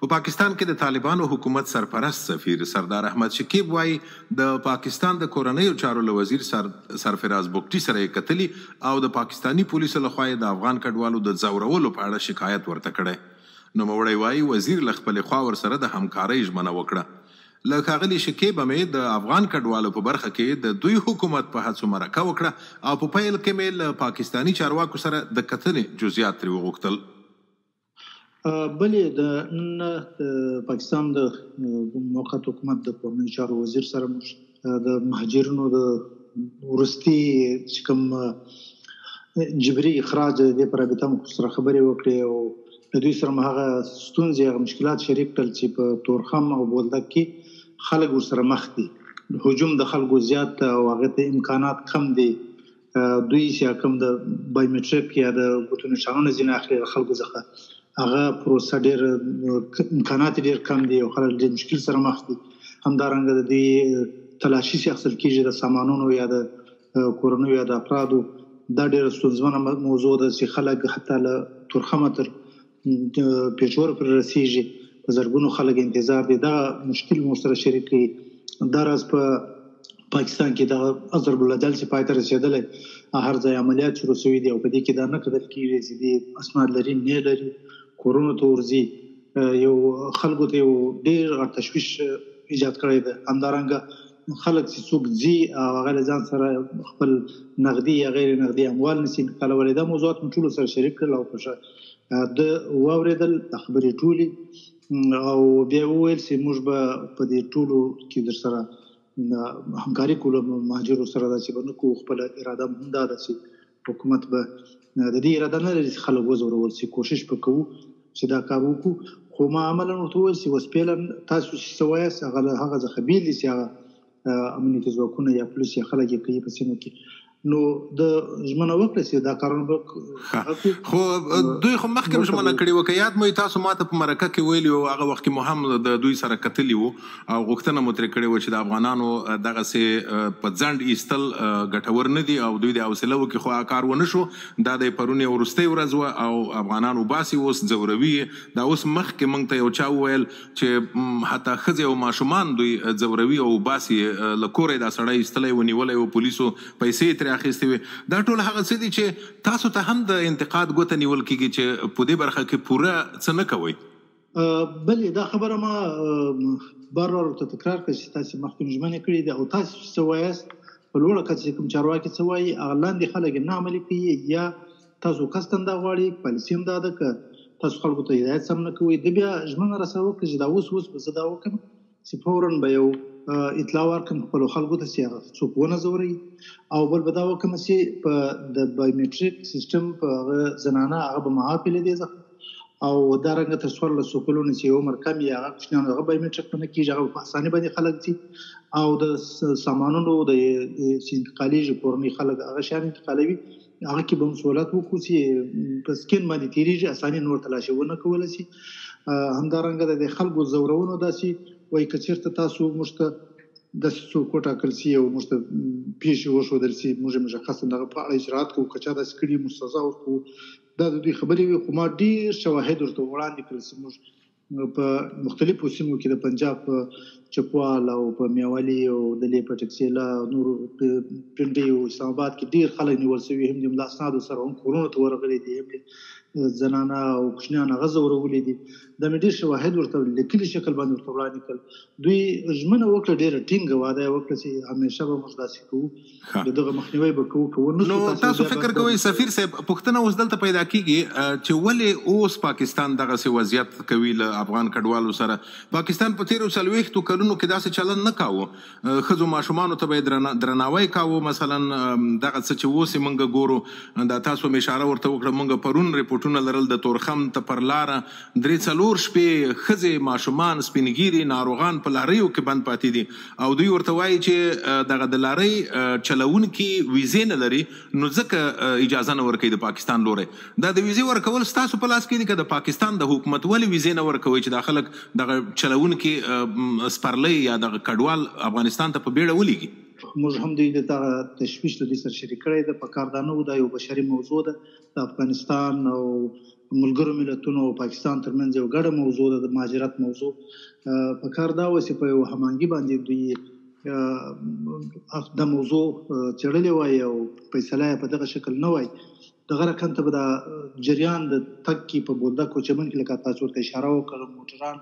په پاکستان کې د طالبانو حکومت سرپرست سفیر سردار احمد شکیب وایي د پاکستان د کورنیو چارو له وزیر سرفراز بګټي سره یې کتلي او د پاکستاني پولیسو لخوا د افغان کډوالو د ځورولو په اړه شکایت ورته کړی. نوموړی وایي وزیر له خپلې خوا ورسره د همکارۍ ژمنه وکړه. له ښاغلي شکیب مې د افغان کډوالو په برخه کې د دوی حکومت په هڅو مرکه وکړه او په پیل کې مې له پاکستاني چارواکو سره د کتنې جزئیات ترې وغوښتل. بلې د نن پاکستان د موقت حکومت د کورنیو چارو وزیر سره موږ د مهاجرینو د وروستي چې کوم جبري اخراج د په رابطه موږ سره خبرې وکړې او د دوی سره مو هغه ستونزې هغه مشکلات شریک کړل چې په تورخم او بولدک کې خلک ورسره مخ دي. هجوم د خلکو زیات او هغه ته امکانات کم دي. دوی چې کوم د بایومټریک یا د ګوتو نښانونه ځینې اخلي خلکو څخه هغه پروسه ډېر امکانات ډېر کم دي او خلک ډېر مشکل سره مخ دي. همدارنګه د دې تلاشي چې اخیستل کېږي د سامانونو یا د کورنیو یا د افرادو دا ډېره ستونزمنه موضوع ده چې خلک حتی له تورخمه تر پېښور پورې رسېږي. په زرګونو خلک انتظار دي. دغه مشکل مو سره شریک کړي. دا راز په پاکستان کې د ضرب العدل چې پای ته رسېدلی هر ځای عملیات شروع شوي دي او په دې کې دا نه کتل کېږي چې دې اسناد لري نه لري کورونو ته ورځي. یو خلکو ته یو ډېر غټ تشویش ایجاد کړی دی. همدارنګه خلک چې څوک ځي او هغه له ځان سره خپل نغدي یا غیر نغدي اموال نشي انتقالولی. دا موضوعات مو ټولو سره شریک کړل او په د واورېدل خبرې ټولې او بیا وویل چې موږ به په دې ټولو کې در سره همکاري کوو مهاجرو سره دا چې به نه کوو. خپله اراده هم دا ده چې حکومت به د دې اراده نه لري چې خلک وځورول شي. کوشش به کوو چې دا کار وکړو خو ما عملا ورته وویل چې وسپېله تاسو چې څه وایاست هغه له هغه څخه بېل دي چې هغه امنیتي ځواکونه یا پولیس یا خلک یې کوي په سیمه کې. نو د ژمنه وکړه چې دا کارونه به خو دوی خو مخکې ژمنه کړې وه. که یاد مو تاسو ماته په مرکه کې ویلي وو هغه وخت کې مو هم د دوی سره کتلي وو او غوښتنه مو ترې کړې وه چې د افغانانو دغسې په ځنډ ایستل ګټور نه دي او دوی د حوصله وکړي خو هغه کار ونه شو. دا د پرون یوه وروستۍ ورځ وه او افغانان وباسي اوس ځوروي. دا اوس مخکې موږ ته یو چا وویل چې حتی ښځې او ماشومان دوی ځوروي او وباسي. له کوره یې دا سړی ایستلی و نیولی و پولیسو پیسې یې ترې اخیستې وې. دا ټول هغه څه دي چې تاسو ته هم د انتقاد ګوته نیول کېږي چې په دې برخه کې پوره څه نه کوئ. بلې دا خبره ما بار بار ورته تکرار کړه چې تاسې مخکې ژمنې کړې دي او تاسې چې څه وایاست په لوړه کچه چې کوم چارواکي څه وایي هغه لاندې خلک یې نه عملي کوي یا تاسو قصداً دا غواړئ پالیسي هم دا ده که تاسو خلکو ته هدایت سم نه کوئ. د بیا ژمنه راسره وکړه چې دا اوس به زه دا وکړم چې فوراً به یو اطلاع ورکړم خپلو خلکو ته چې هغه څوک ونه ځوروي او بل به دا وکړم چې په د بایومټریک سیسټم په هغه زنانه هغه به معاف له دې څخه او دارنګه تر 14 کلونو چې عمر کم یې هغه کوچنیان هغه بایومټریک نه کېږي هغه په اسانۍ باندې خلک ځي او د سامانونو د چې انتقالېږي کورنۍ خلک هغه شیان انتقالوي هغه کې به هم سهولت وکړو چې په سکین باندې تېرېږي اساني نور تلاشي ونه کولی شي. همدارنګه د خلکو ځورونو داسې وایي که چېرته تاسو موږ ته داسې څوک وټاکل شي او موږ ته پیښې وښودل شي موږ یې مشخصا دغه په اړه اجراات کوو. که چا داسې کړي موږ سزا ورکوو. دا د دوی خبرې وي خو ما ډېر شواهد ورته وړاندې کړل چې موږ په مختلفو سیمو کې د پنجاب په چکوال او په میوالي او د لې په ټکسیلا نورو پنډۍ او اسلام آباد کې ډېر خلک نیول شوي هم د ملا اسنادو سره هم کورونو ته ورغلي دي هم زنانه او کوچنیان هغه ځورولي دي. دا مې ډېر شواهد ورته لیکلي شکل باندې ورته وړاندې کړل. دوی ژمنه وکړه ډېره ټینګه وعده یې وکړه چې همیشه به موږ داسې کوو د دغه مخنیوی به کوو که ونه نو تاسو فکر کوئ سفیر صاحب پوښتنه اوس دلته پیدا کېږي چې ولې اوس پاکستان دغسې وضعیت کوي له افغان کډوالو سره. پاکستان په تېرو 40 کلونو کې داسې چلند نه کاوه. ښځو ماشومانو ته به یې درناوی کاوه. مثلا دغه څه چې اوس یې موږ ګورو دا تاسو مې اشاره ورته وکړه موږ پرون رپورټونه لرل د تورخم ته پر لاره 3-4 شپې ښځې ماشومان سپین ږیري ناروغان په لاریو کې بند پاتې دي او دوی ورته وایي چې دغه د لارۍ چلوونکي ویزې نه لري نو ځکه اجازه نه ورکوي د پاکستان لوري. دا د ویزې ورکول ستاسو په لاس کې دي که د پاکستان د حکومت ولې ویزې نه ورکوي چې دا خلک دغه چلوونکي سپرلی یا دغه کډوال افغانستان ته په بیړه ولیږي؟ موږ هم دوی د دغه تشویش له دوی سره شریک کړی ده. په کار دا نه و دا یو بشري موضوع ده. د افغانستان او ملګرو ملتونو او پاکستان ترمنځ یو ګډه موضوع ده، د مهاجرت موضوع. په کار دا و چې په یو هماهنګي باندې دوی د موضوع څېړلې وای او فیصله یې په دغه شکل نه وای. دغه رقم ته به د جریان د تګ کې په بولدک او چمن کې لکه تاسو ورته اشاره وکړه موټران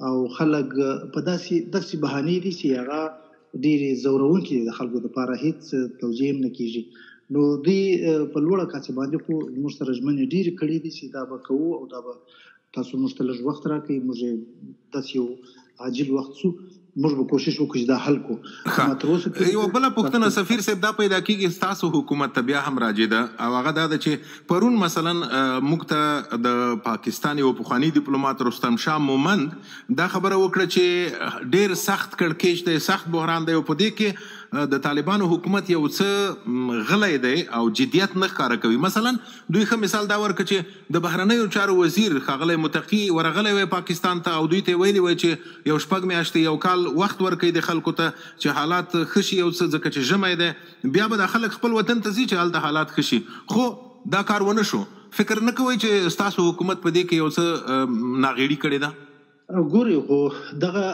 او خلک په داسې بهانې دي چې هغه ډېرې ځورونکې دي، د خلکو دپاره هېڅ توجیه هم نه کېږي. نو دوی په لوړه کچه باندې خو زموږ سره ژمنې ډېرې کړي دي چې دا به کوو او دا به تاسو موږ ته لږ وخت راکړئ، موږ داسې یو عاجل وخت شو، موږ به کوشش وکړو چې دا حل کړو. یو بله پوښتنه سفیر صاحب دا پیدا کېږي ستاسو حکومت ته بیا هم راجع ده او هغه دا ده چې پرون مثلا موږ ته د پاکستان یو پخواني ډیپلومات رستم شاه مومند دا خبره وکړه چې ډېر سخت کړکېچ دی، سخت بحران دی او په دې کې د طالبانو حکومت یو څه غلی دی او جدیت نه ښکاره کوي. مثلا دوی ښه مثال دا ورکړه چې د بهرنیو چارو وزیر ښاغلی متقي ورغلی وی پاکستان ته او دوی ته ویلي وی چې یو 6 میاشتې یو کال وخت ورکوي د خلکو ته چې حالات ښه شي یو څه، ځکه چې ژمی دی بیا به د خلک خپل وطن ته ځي چې هلته حالات ښه شي. خو دا کار ونه شو. فکر نه کوئ چې ستاسو حکومت په دې کې یو څه ناغېړي کړې ده؟ ګورئ خو دغه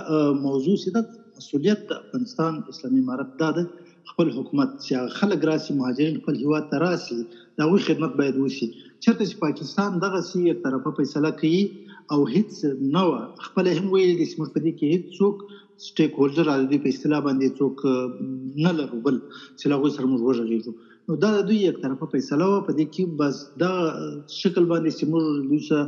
موضوع چې ده مسؤلیت د افغانستان اسلامي امارت دا ده خپل حکومت چې خلک راسي مهاجرین خپل هیواد ته راسي د هغوی خدمت باید وشي. چېرته چې پاکستان دغسې یک طرفه فیصله کوي او هیڅ نه وه خپله هم ویلي دي چې موږ په دې کې هیڅ څوک سټیک هولډر د دوی په اصطلاح باندې څوک نه لرو بل چې له هغوی سره موږ وغږېږو. نو دا د دوی یک طرفه فیصله وه. په دې کې بس دا شکل باندې چې موږ دوی سره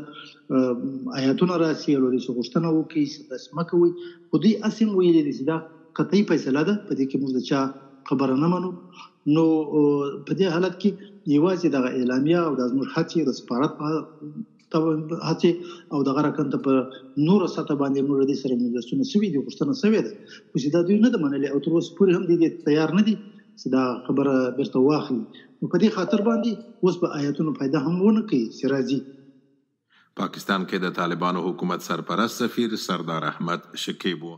آیاتونه راسي او دوی څه غوښتنه وکړي چې داسې مه کوئ، خو دوی هسې هم ویلي دي چې دا قطعي فیصله ده، په دې کې موږ د چا خبره نه منو. نو په دې حالت کې یوازې دغه اعلامیه او دا زموږ هڅې د سفارت هڅې او دغه رقم ته په نوره سطحه باندې موږ د دې سره مجلسونه سوي دي، غوښتنه سوې ده، خو چې دا دوی نه ده منلې او تر اوسه پورې هم دې تیار نه دي چې دا خبره بیرته واخلي. نو په دې خاطر باندې اوس به آیاتونو پیدا هم ونه کوي چې راځي. پاکستان کې د طالبانو حکومت سرپرست سفیر سردار احمد شکیب و.